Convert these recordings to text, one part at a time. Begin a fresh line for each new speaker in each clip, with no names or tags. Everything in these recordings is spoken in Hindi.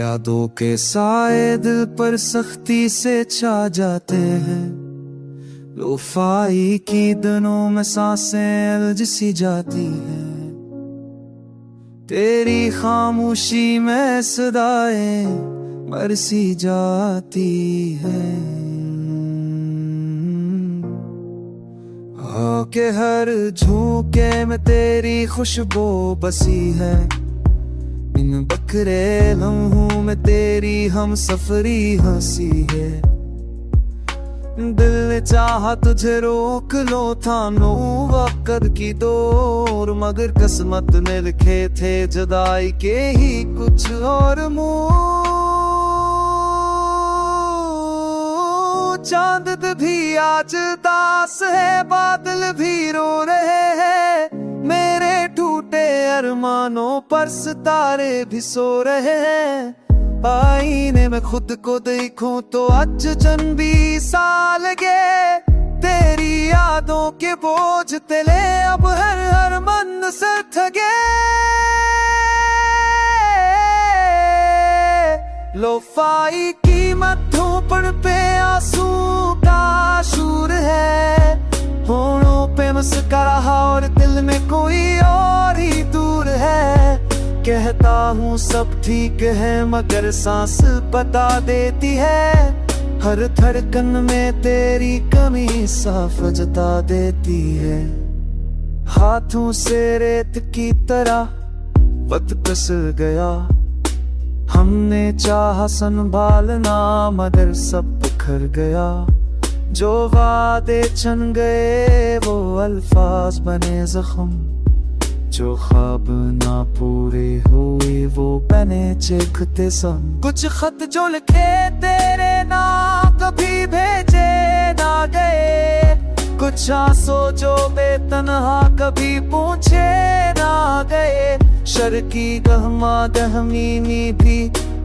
यादों के साए दिल पर सख्ती से छा जाते हैं। लोफाई की दिनों में सांसें उलझ सी जाती है। तेरी खामोशी में सदाएं मर सी जाती है। के हर झोंके में तेरी खुशबू बसी है। इन बकरे लम्हों में तेरी हम सफरी हंसी है। दिल ने चाहा तुझे रोक लो, थानो वक्त की दौर, मगर किस्मत ने लिखे थे जुदाई के ही कुछ और मोड़। चांद भी आज दास है, बादल भी रो रहे हैं, मेरे टूटे अरमानों पर सितारे भी सो रहे हैं। आईने में खुद को देखूं तो आज जन 20 साल गए। तेरी यादों के बोझ तले अब हर मन से थके। लोफाई की मत्थों पर पे आंसू का शूर है। होठों पे मुस्कुराहट और दिल में कोई और ही दूर है। कहता हूँ सब ठीक है मगर सांस बता देती है। हर धड़कन में तेरी कमी साफ जता देती है। हाथों से रेत की तरह वक्त फिसल गया। हमने चाहा संभालना मगर सब बिखर गया। जो वादे चन गए वो अल्फाज बने जख्म। जो ख्वाब ना पूरे हुए वो बने चिखते सम। कुछ खत जो लिखे तेरे ना कभी भेजे ना गए। कुछ आंसू जो बेतनहा कभी पूछे ना गए। शर की गहमा गहमीनी भी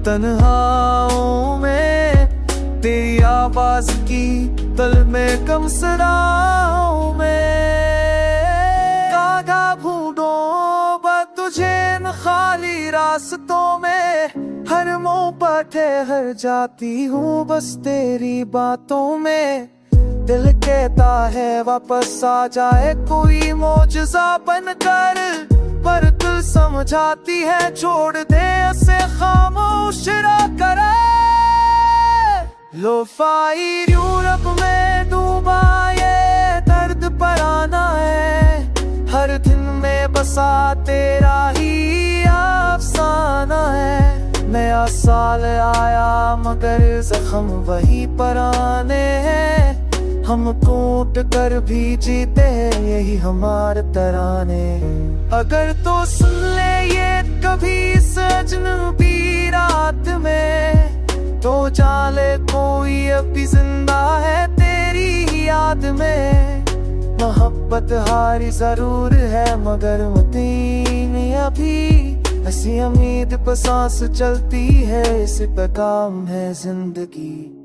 तन्हाओं में। तेरी आवाज की तल में कम सराओं में। कागा ढूंढो तुझे न खाली रास्तों में। हर मोह पर ठहर जाती हूँ बस तेरी बातों में। दिल कहता है वापस आ जाए कोई मौजज़ा बनकर, पर दिल समझाती है छोड़ दे उसे खामोश कर। लोफाई यूरोप में डूबा ये दर्द पराना है। हर दिन में बसा तेरा ही अफसाना है। नया साल आया मगर जख्म वही पुराने हैं। हम टूट कर भी जीते यही हमारे तराने। अगर तो सुन ले ये कभी सजनबी रात में, तो जाले कोई अभी जिंदा है तेरी याद में। मोहब्बत हारी जरूर है मगर मतीन अभी। ऐसी उम्मीद पर सांस चलती है, इस पे काम है जिंदगी।